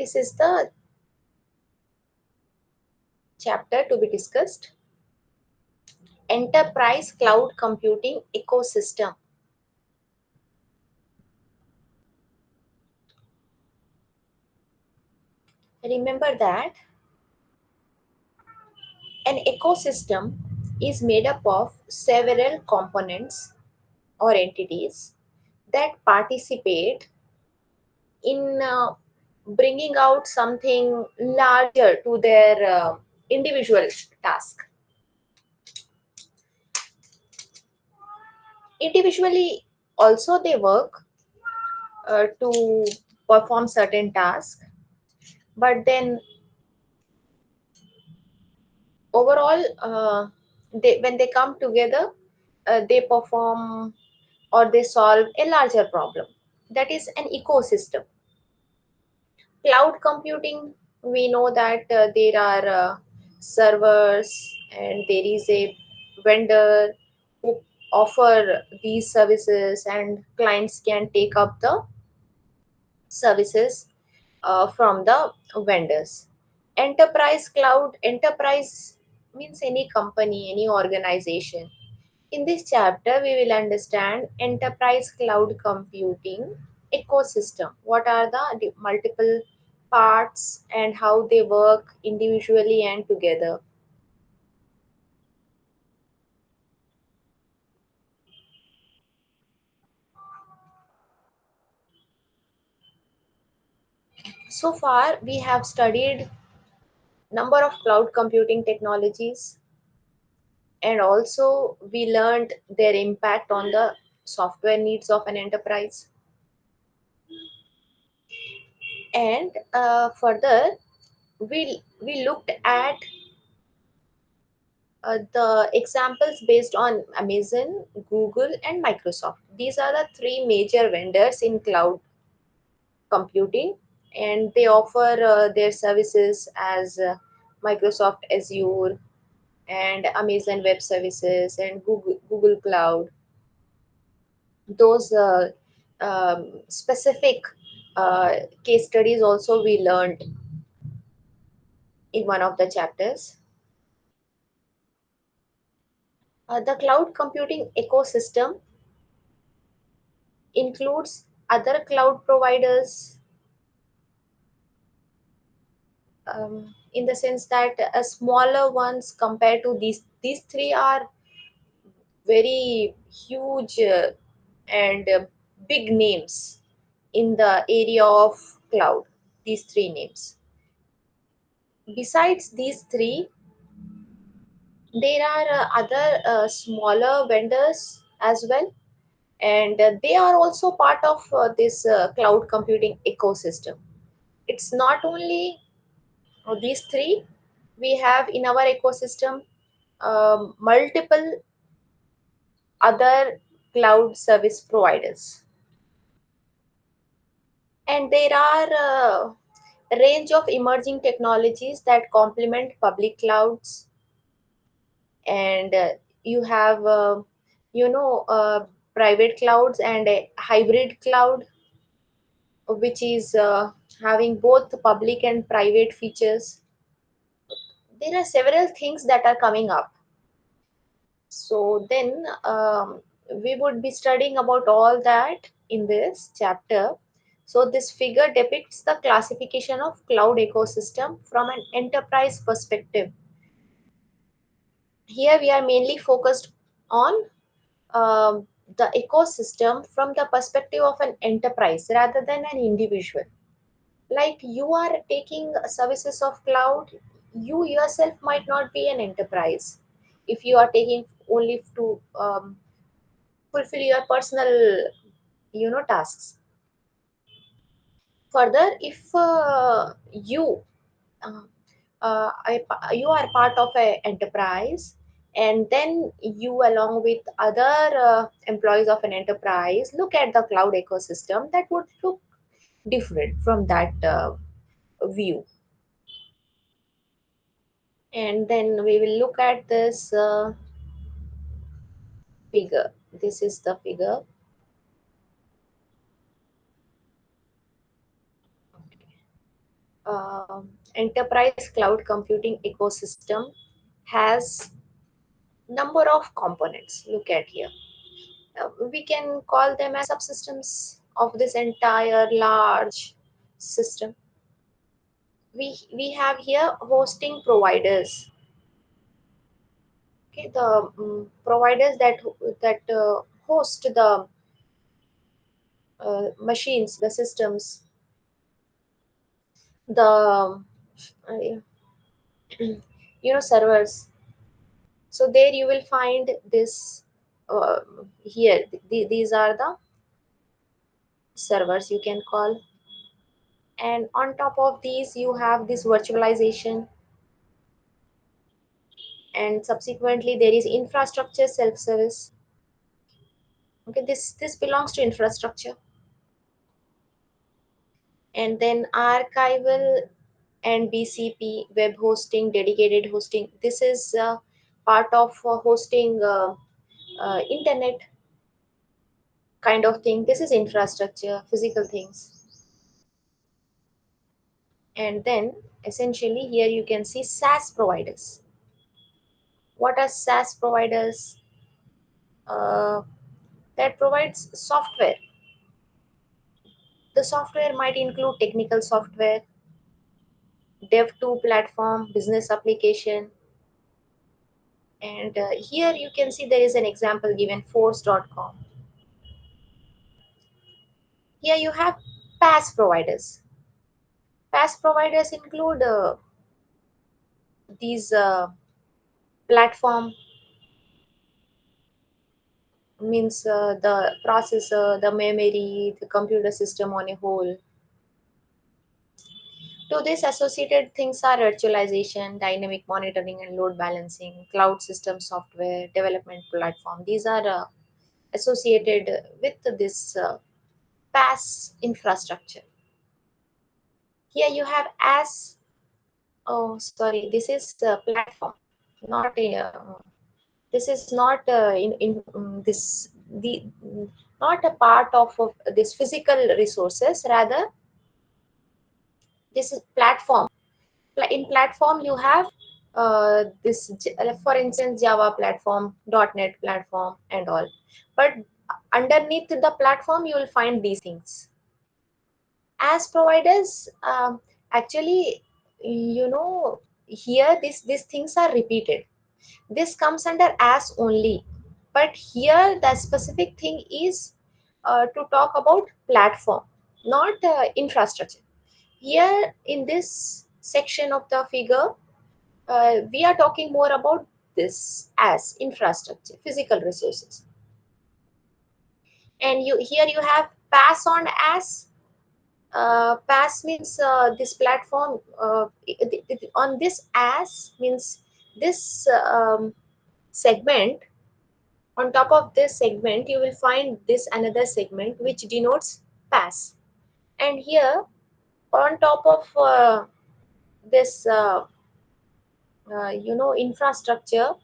This is the chapter to be discussed. Enterprise Cloud Computing Ecosystem. Remember that an ecosystem is made up of several components or entities that participate in bringing out something larger to their individual task. Individually, also they work to perform certain tasks, but then overall, when they come together, they perform or they solve a larger problem. That is an ecosystem. Cloud computing, we know that there are servers and there is a vendor who offer these services, and clients can take up the services from the vendors. Enterprise cloud, enterprise means any company, any organization. In this chapter, we will understand enterprise cloud computing ecosystem. What are the multiple parts and how they work individually and together. So far, we have studied number of cloud computing technologies, and also we learned their impact on the software needs of an enterprise. And further, we looked at the examples based on Amazon, Google, and Microsoft. These are the three major vendors in cloud computing, and they offer their services as Microsoft Azure and Amazon Web Services and Google Cloud. Those specific case studies also we learned in one of the chapters. The cloud computing ecosystem includes other cloud providers, in the sense that smaller ones compared to these three are very huge and big names in the area of cloud. These three names. Besides these three, there are other smaller vendors as well, and they are also part of this cloud computing ecosystem. It's not only these three. We have in our ecosystem multiple other cloud service providers, and there are a range of emerging technologies that complement public clouds. And you have private clouds and a hybrid cloud, which is having both public and private features. There are several things that are coming up. So then we would be studying about all that in this chapter. So this figure depicts the classification of cloud ecosystem from an enterprise perspective. Here we are mainly focused on the ecosystem from the perspective of an enterprise rather than an individual. Like you are taking services of cloud, you yourself might not be an enterprise if you are taking only to fulfill your personal tasks. Further, if uh, you are part of an enterprise, and then you along with other employees of an enterprise look at the cloud ecosystem, that would look different from that view. And then we will look at this figure. This is the figure. enterprise cloud computing ecosystem has number of components. Look at here. We can call them as subsystems of this entire large system. We have here hosting providers. Okay, the providers that host the machines, the systems, the servers. So there you will find this here. These are the servers you can call, and on top of these you have this virtualization, and subsequently there is infrastructure self-service. Okay, this belongs to infrastructure. And then archival and BCP, web hosting, dedicated hosting. This is part of hosting internet kind of thing. This is infrastructure, physical things. And then essentially here you can see SaaS providers. What are SaaS providers? Uh, that provides software. The software might include technical software, dev to platform, business application. And here you can see there is an example given, force.com. Here you have PaaS providers. PaaS providers include these platform, means the processor, the memory, the computer system on a whole. To this associated things are virtualization, dynamic monitoring and load balancing, cloud system software, development platform. These are associated with this PaaS infrastructure. Here you have as, oh sorry, this is platform, not a, this is not this the not a part of this physical resources, rather this is platform. In platform you have for instance Java platform, .NET platform and all, but underneath the platform you will find these things. As providers, actually, here these things are repeated. This comes under as only, but here the specific thing is to talk about platform, not infrastructure. Here in this section of the figure, we are talking more about this as infrastructure, physical resources. And here you have pass on as. Pass means this platform, on this as means this segment. On top of this segment you will find this another segment which denotes pass. And here on top of this infrastructure,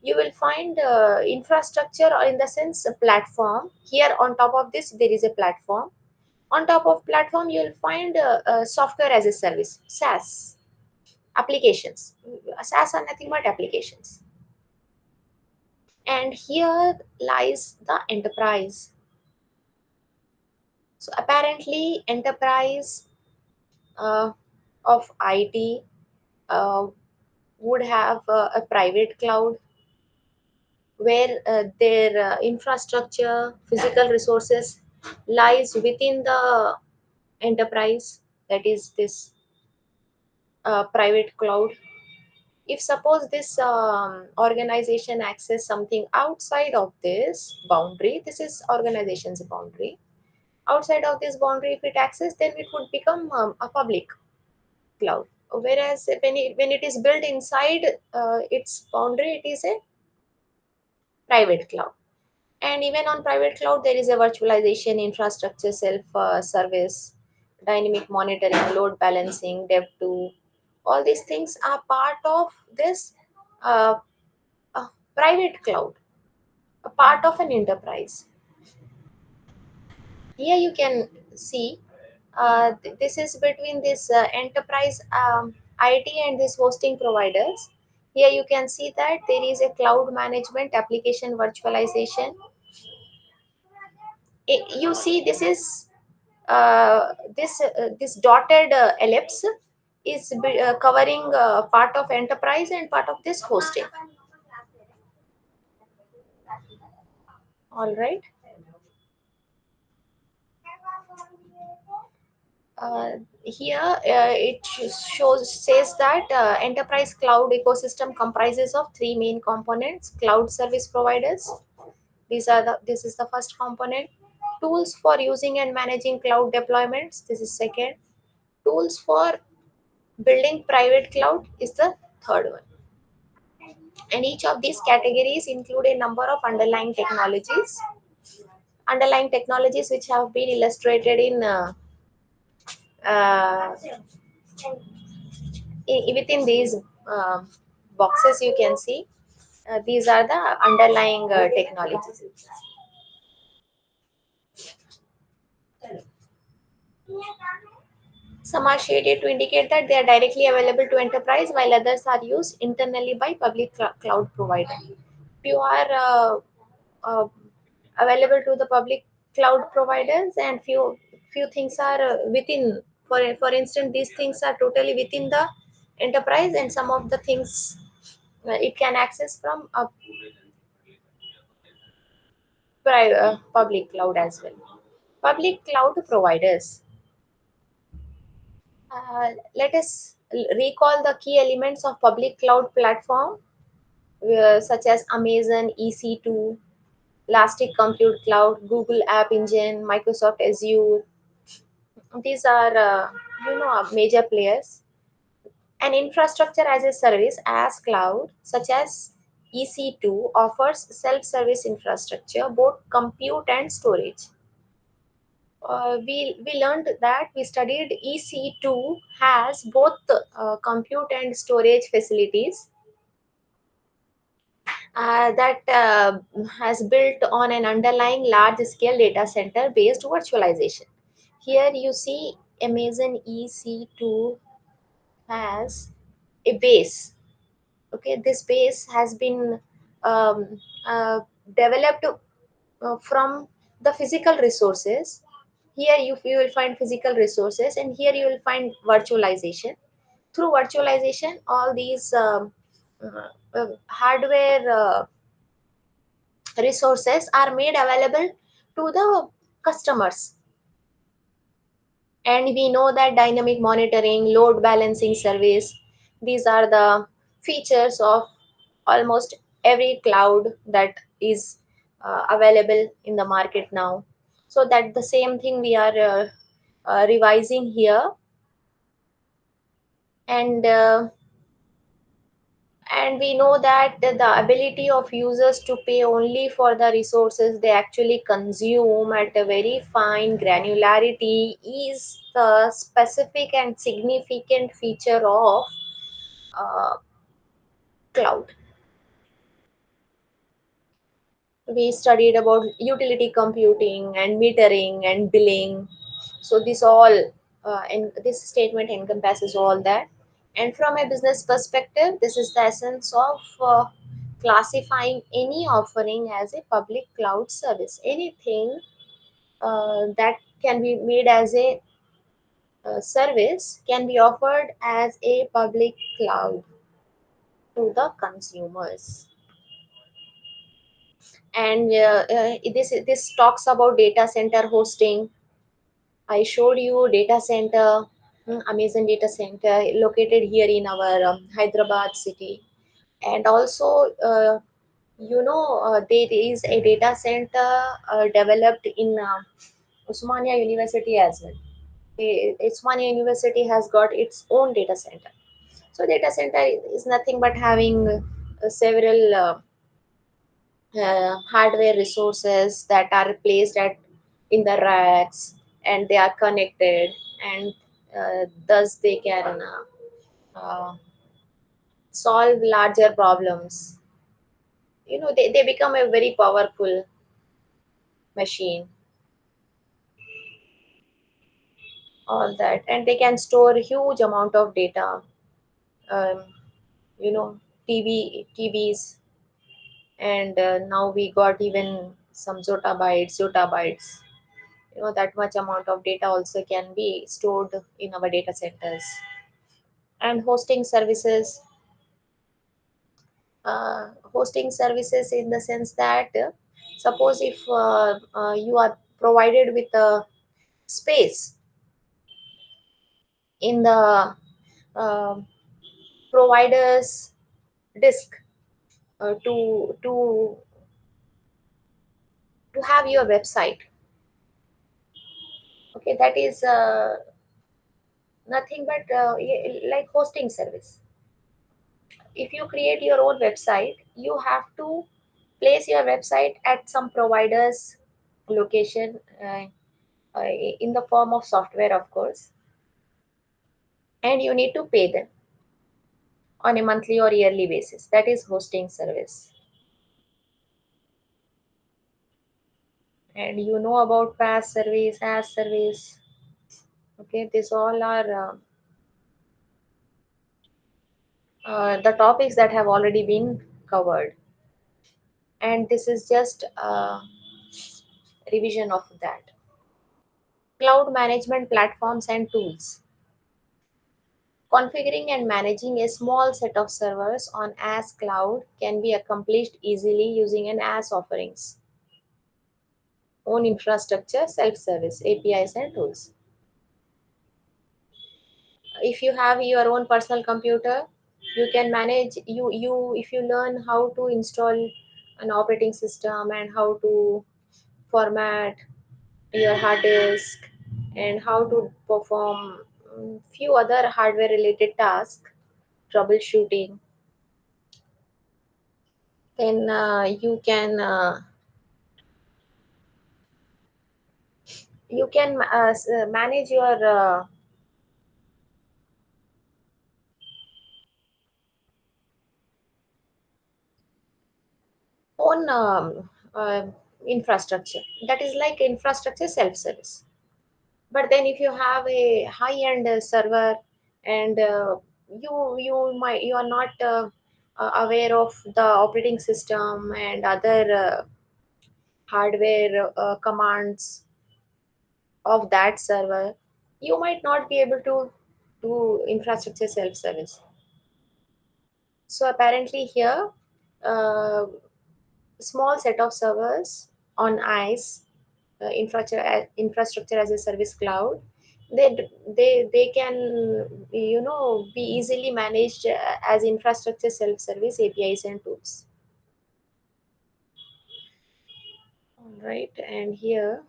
you will find infrastructure, or in the sense a platform. Here on top of this there is a platform. On top of platform you will find software as a service, SaaS applications. SaaS are nothing but applications. And here lies the enterprise. So apparently enterprise uh, of IT uh, would have a private cloud where their infrastructure, physical resources lies within the enterprise, that is this private cloud. If suppose this organization access something outside of this boundary, this is organization's boundary. Outside of this boundary, if it access, then it would become a public cloud. Whereas when it is built inside its boundary, it is a private cloud. And even on private cloud, there is a virtualization, infrastructure, self-service, dynamic monitoring, load balancing, dev to. All these things are part of this uh, private cloud, a part of an enterprise. Here you can see This is between this enterprise IT and this hosting providers. Here you can see that there is a cloud management application virtualization. You see this is this dotted ellipse is covering part of enterprise and part of this hosting. All right. uh, Here it shows says that enterprise cloud ecosystem comprises of three main components: cloud service providers, this is the first component; tools for using and managing cloud deployments, this is second; tools for building private cloud is the third one. And each of these categories include a number of underlying technologies which have been illustrated in uh, within these uh, boxes. You can see these are the underlying technologies. Some are shaded to indicate that they are directly available to enterprise, while others are used internally by public cloud provider. Few are available to the public cloud providers, and few things are within. For instance, these things are totally within the enterprise, and some of the things it can access from a public cloud as well. Public cloud providers. Let us recall the key elements of public cloud platform, such as Amazon EC2, Elastic Compute Cloud, Google App Engine, Microsoft Azure. These are major players. An infrastructure as a service as cloud, such as EC2, offers self-service infrastructure, both compute and storage. We learned that we studied EC2 has both compute and storage facilities that has built on an underlying large scale data center based virtualization. Here you see Amazon EC2 has a base. Okay, this base has been um, developed from the physical resources. Here you will find physical resources, and here you will find virtualization. Through virtualization, all these hardware resources are made available to the customers. And we know that dynamic monitoring, load balancing service, these are the features of almost every cloud that is available in the market now. So that the same thing we are revising here. And uh, and we know that the ability of users to pay only for the resources they actually consume at a very fine granularity is the specific and significant feature of uh, cloud. We studied about utility computing and metering and billing. So this all and this statement encompasses all that. And from a business perspective, this is the essence of classifying any offering as a public cloud service. Anything that can be made as a service can be offered as a public cloud to the consumers. And this talks about data center hosting. I showed you data center, Amazon data center located here in our Hyderabad city. And also, there is a data center developed in Usmania University as well. Usmania University has got its own data center. So data center is nothing but having several hardware resources that are placed at in the racks, and they are connected, and thus they can solve larger problems. They become a very powerful machine. all that, and they can store huge amount of data. um, you know, TVs, and now we got even some zotabytes. You know, that much amount of data also can be stored in our data centers. And hosting services in the sense that, suppose if you are provided with a space in the uh, provider's disk, to have your website. Okay, that is nothing but like hosting service. If you create your own website, you have to place your website at some provider's location, uh, in the form of software, of course, and you need to pay them on a monthly or yearly basis. That is hosting service. And you know about PaaS service, as service. Okay, these all are the topics that have already been covered, and this is just a revision of that. Cloud management platforms and tools. Configuring and managing a small set of servers on AS Cloud can be accomplished easily using an AS offerings, own infrastructure, self-service, APIs and tools. If you have your own personal computer, you can manage, if you learn how to install an operating system and how to format your hard disk and how to perform few other hardware related tasks, troubleshooting, then you can manage your own infrastructure. That is like infrastructure self service. But then if you have a high end server, and you are not aware of the operating system and other hardware commands of that server, you might not be able to do infrastructure self service. So apparently here, uh, small set of servers on ICE, infrastructure as a service cloud, they can, be easily managed as infrastructure self service APIs and tools. All right, and here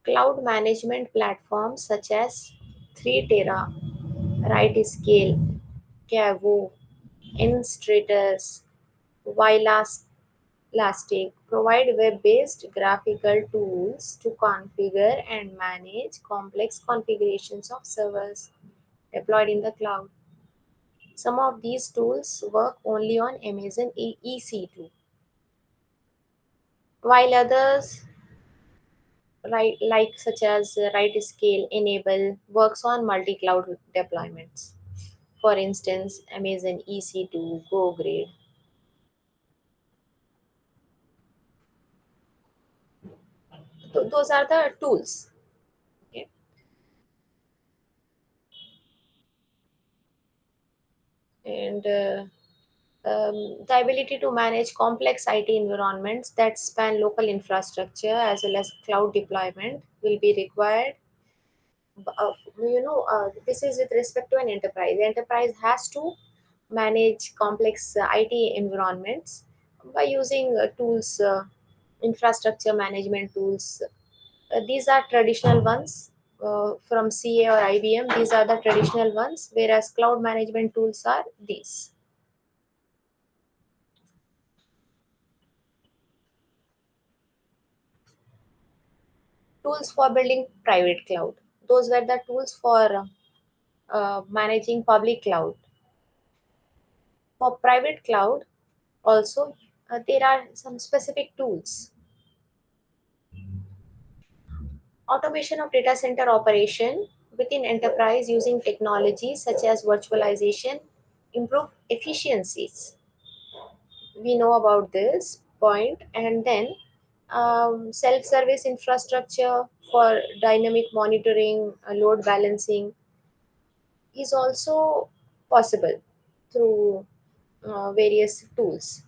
cloud management platforms such as 3 Tera, Scale, Cavo, Enstratus, Vilas Elastic provide web-based graphical tools to configure and manage complex configurations of servers deployed in the cloud. Some of these tools work only on Amazon EC2, while others, like such as Scale Enable, works on multi-cloud deployments. For instance, Amazon EC2, GoGrid. Those are the tools. Okay? And the ability to manage complex IT environments that span local infrastructure as well as cloud deployment will be required. This is with respect to an enterprise. The enterprise has to manage complex IT environments by using tools, infrastructure management tools. These are traditional ones from CA or IBM. These are the traditional ones, whereas cloud management tools are these. Tools for building private cloud. Those were the tools for managing public cloud. For private cloud, also, there are some specific tools. Automation of data center operation. within enterprise using technologies such as virtualization improve efficiencies. We know about this point. And then self-service infrastructure for dynamic monitoring, load balancing is also possible through various tools.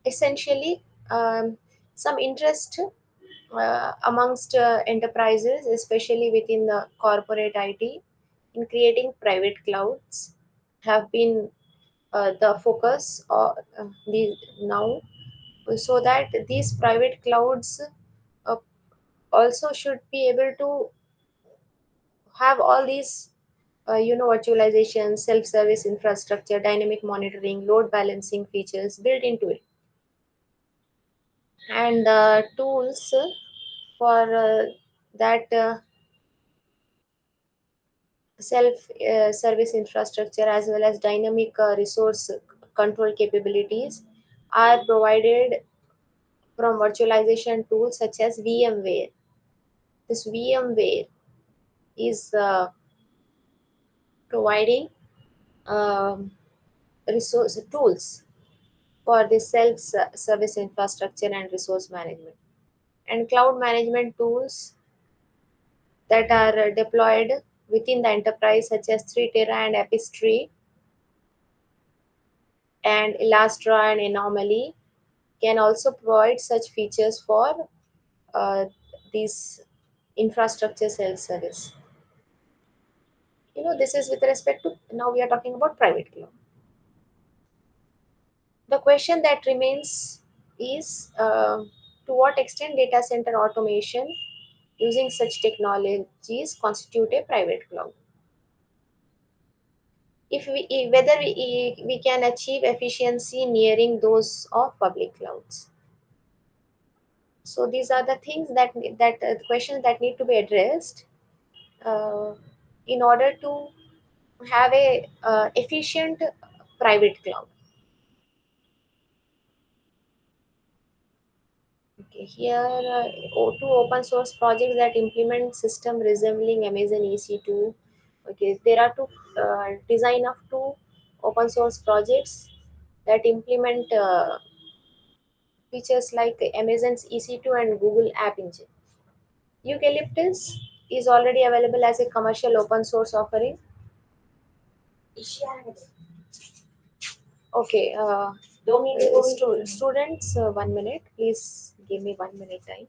Essentially, some interest amongst enterprises, especially within the corporate IT, in creating private clouds have been the focus now, so that these private clouds uh, also should be able to have all these virtualization, self-service infrastructure, dynamic monitoring, load balancing features built into it. And tools for that self service infrastructure as well as dynamic resource control capabilities are provided from virtualization tools such as VMware. This VMware is providing um, resource tools for the self service infrastructure and resource management. And cloud management tools that are deployed within the enterprise such as 3 Tera and Epistry and Elastra and Anomaly can also provide such features for these infrastructure self-service. This is with respect to, now we are talking about private cloud. The question that remains is to what extent data center automation using such technologies constitute a private cloud. If whether we can achieve efficiency nearing those of public clouds. So these are the things that questions that need to be addressed uh, in order to have a efficient private cloud. Okay, here two open source projects that implement system resembling Amazon EC2. Okay, there are two design of two open source projects that implement features like Amazon's EC2 and Google App Engine. Eucalyptus is already available as a commercial open source offering. Okay, students, 1 minute. Please give me 1 minute time.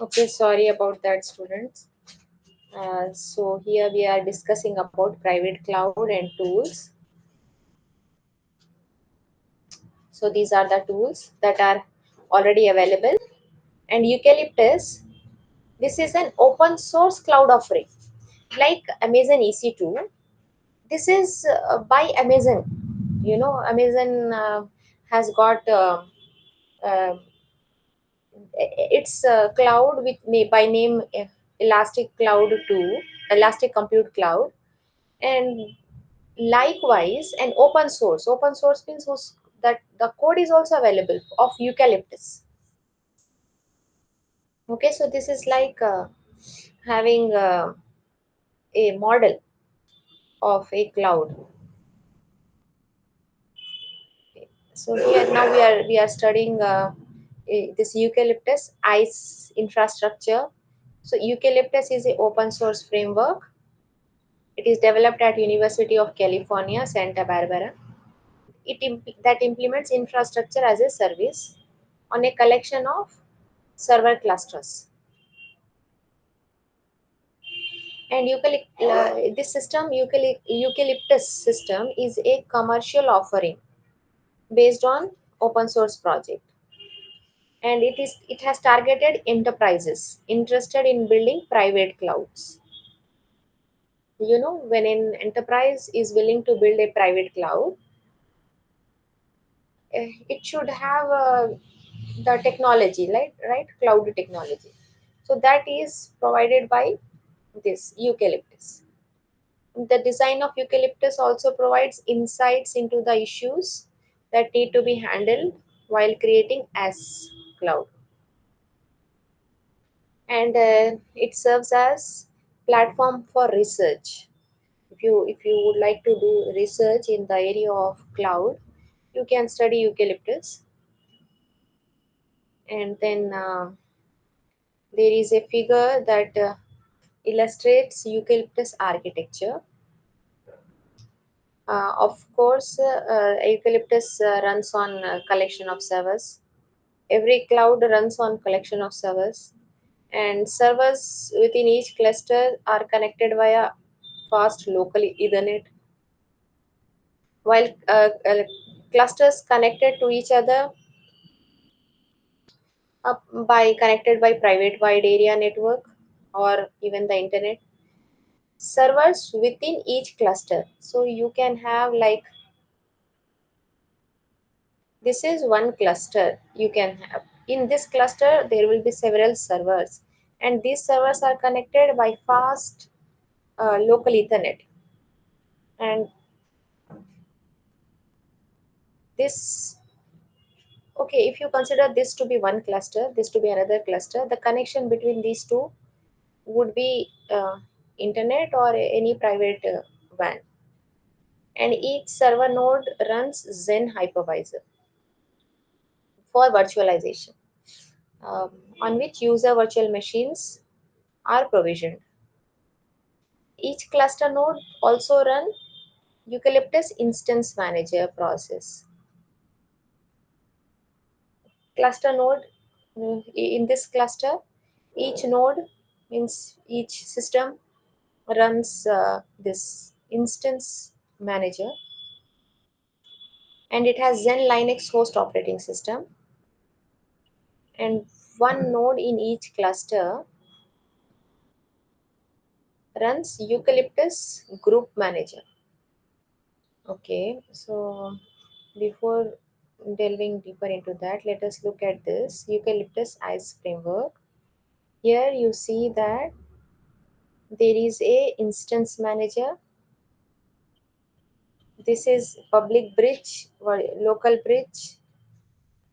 Okay, sorry about that, students. So here we are discussing about private cloud and tools. So these are the tools that are already available. And Eucalyptus, this is an open source cloud offering, like Amazon EC2. This is by Amazon. You know, Amazon has got uh, its cloud with by name Elastic Cloud 2, Elastic Compute Cloud, and likewise an open source. Open source means that the code is also available of Eucalyptus. Okay, so this is like having a model of a cloud. So here now we are studying this Eucalyptus Ice Infrastructure. So Eucalyptus is a open source framework. It is developed at University of California, Santa Barbara. That implements infrastructure as a service on a collection of server clusters. And this system, Eucalyptus system, is a commercial offering based on open source project, and it has targeted enterprises interested in building private clouds. You know, when an enterprise is willing to build a private cloud, it should have the technology, right, cloud technology. So that is provided by this Eucalyptus. The design of Eucalyptus also provides insights into the issues that need to be handled while creating as cloud, and it serves as platform for research. If you would like to do research in the area of cloud, you can study Eucalyptus. And then there is a figure that illustrates Eucalyptus architecture. Of course, Eucalyptus runs on a collection of servers. Every cloud runs on collection of servers, and servers within each cluster are connected via fast local Ethernet, while clusters connected to each other by connected by private wide area network or even the internet. Servers within each cluster. So you can have like, this is one cluster you can have. In this cluster, there will be several servers, and these servers are connected by fast local Ethernet. And this, okay, if you consider this to be one cluster, this to be another cluster, the connection between these two would be internet or any private WAN. And each server node runs Zen hypervisor for virtualization, on which user virtual machines are provisioned. Each cluster node also run Eucalyptus Instance Manager process. Cluster node, in this cluster, each node means each system runs this instance manager, and it has Zen Linux host operating system, and one node in each cluster runs Eucalyptus Group Manager. Okay, so before delving deeper into that, let us look at this Eucalyptus Ice framework. Here you see that there is a instance manager. This is public bridge or local bridge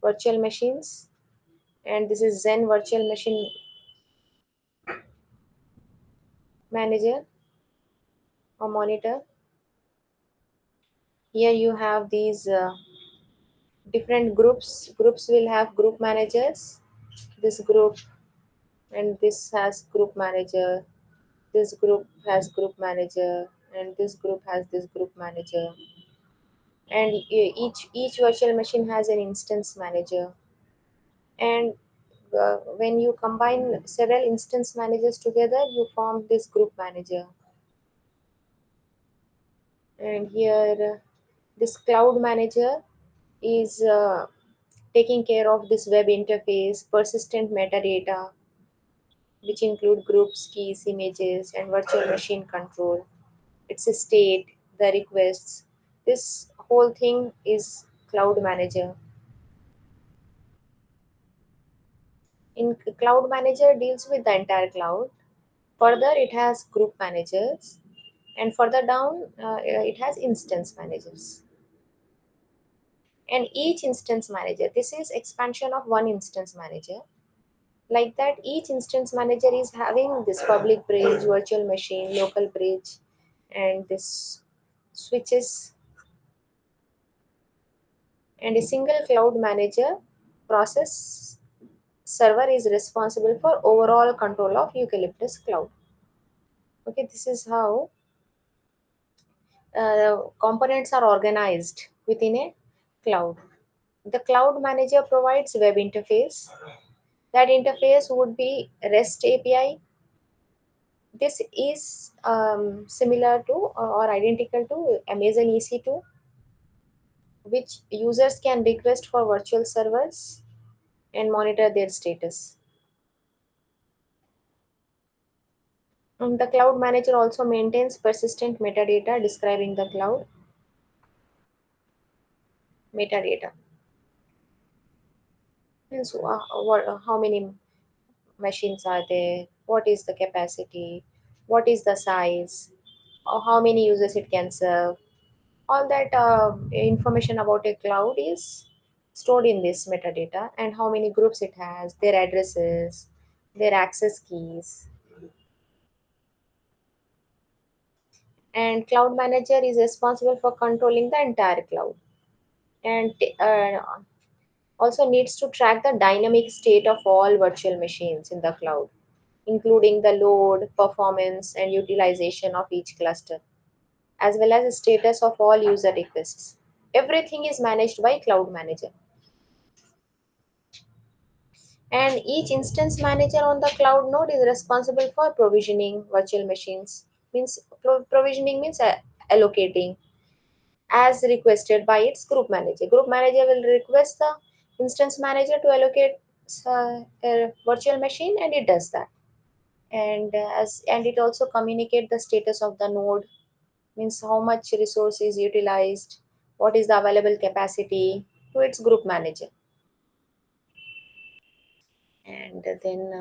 virtual machines, and this is Zen virtual machine manager or monitor. Here you have these different groups. Groups will have group managers. This group, and this has group manager. This group has group manager, and this group has this group manager. And each virtual machine has an instance manager. And when you combine several instance managers together, you form this group manager. And here, this cloud manager is taking care of this web interface, persistent metadata, which include groups, keys, images, and virtual machine control. Its state, the requests. This whole thing is cloud manager. In cloud manager deals with the entire cloud. Further, it has group managers, and further down, it has instance managers. And each instance manager, this is expansion of one instance manager. Like that, each instance manager is having this public bridge, virtual machine, local bridge, and this switches. And a single cloud manager process server is responsible for overall control of Eucalyptus cloud. Okay, this is how components are organized within a cloud. The cloud manager provides web interface. That interface would be REST API. This is similar to or identical to Amazon EC2, which users can request for virtual servers and monitor their status. The cloud manager also maintains persistent metadata describing the cloud. Metadata means how many machines are there, what is the capacity, what is the size, or how many users it can serve. All that information about a cloud is stored in this metadata, and how many groups it has, their addresses, their access keys. And cloud manager is responsible for controlling the entire cloud, and also needs to track the dynamic state of all virtual machines in the cloud, including the load, performance, and utilization of each cluster, as well as the status of all user requests. Everything is managed by cloud manager. And each instance manager on the cloud node is responsible for provisioning virtual machines. Means provisioning means allocating as requested by its group manager. Group manager will request the instance manager to allocate a virtual machine, and it does that. And it also communicate the status of the node, means how much resource is utilized, what is the available capacity, to its group manager. And then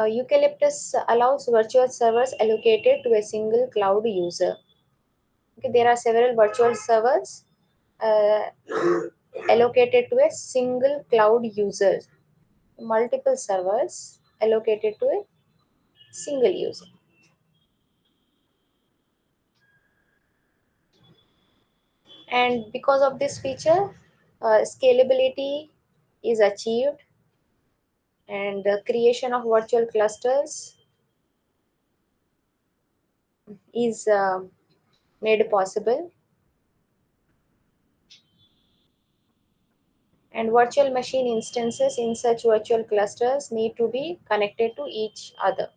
Eucalyptus allows virtual servers allocated to a single cloud user. Okay, there are several virtual servers uh, allocated to a single cloud user. Multiple servers allocated to a single user. And because of this feature, scalability is achieved, and the creation of virtual clusters is made possible, and virtual machine instances in such virtual clusters need to be connected to each other.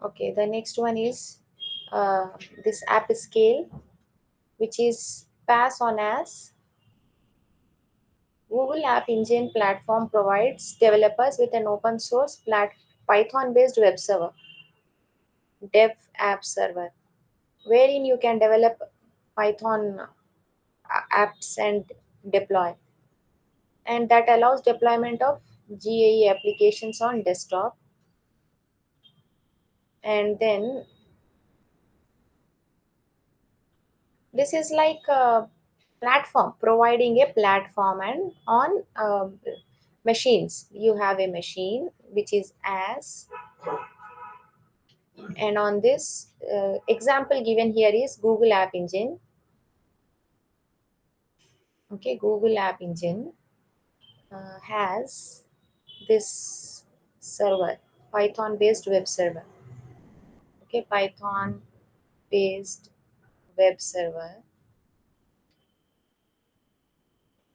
Okay, the next one is uh, this app scale, which is pass on as Google App Engine platform provides developers with an open source Python based web server, dev app server, wherein you can develop Python apps and deploy. And that allows deployment of GAE applications on desktop. And then this is like a platform, providing a platform, and on machines. You have a machine which is as, and on this example given here is Google App Engine. Okay, Google App Engine has this server, Python based web server. Okay, Python based web server,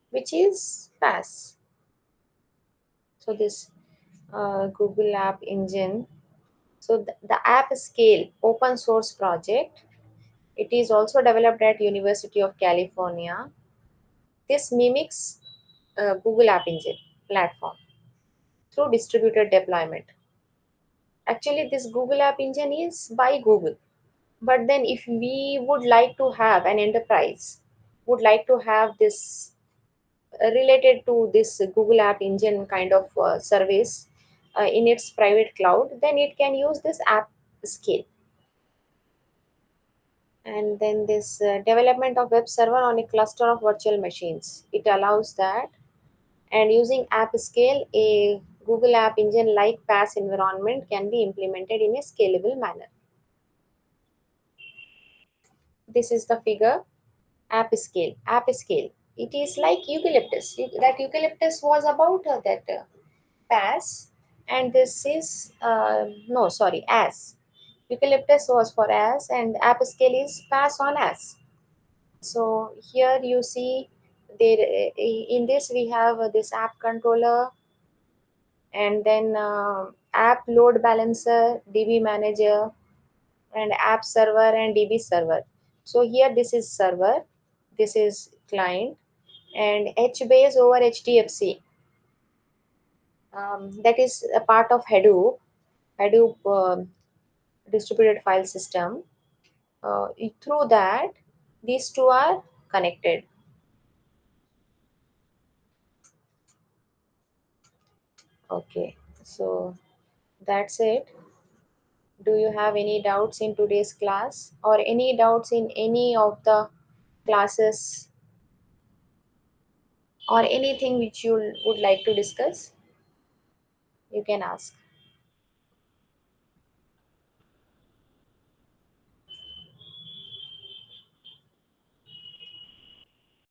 which is PaaS. So this Google App Engine. So the app scale open source project. It is also developed at University of California. This mimics Google App Engine platform through distributed deployment. Actually, this Google App Engine is by Google. But then if we would like to have an enterprise, would like to have this related to this Google App Engine kind of service in its private cloud, then it can use this app scale. And then this development of web server on a cluster of virtual machines. It allows that. And using app scale, a Google App Engine like PaaS environment can be implemented in a scalable manner. This is the figure. App scale, it is like eucalyptus. That eucalyptus was about that pass, and this is no, sorry, as. Eucalyptus was for as, and app scale is pass on as. So here you see there, in this we have this app controller, and then app load balancer, DB manager, and app server and DB server. So here this is server, this is client, and HBase over HDFC. That is a part of Hadoop distributed file system. Through that, these two are connected. Okay, so that's it. Do you have any doubts in today's class or any doubts in any of the classes or anything which you would like to discuss? You can ask.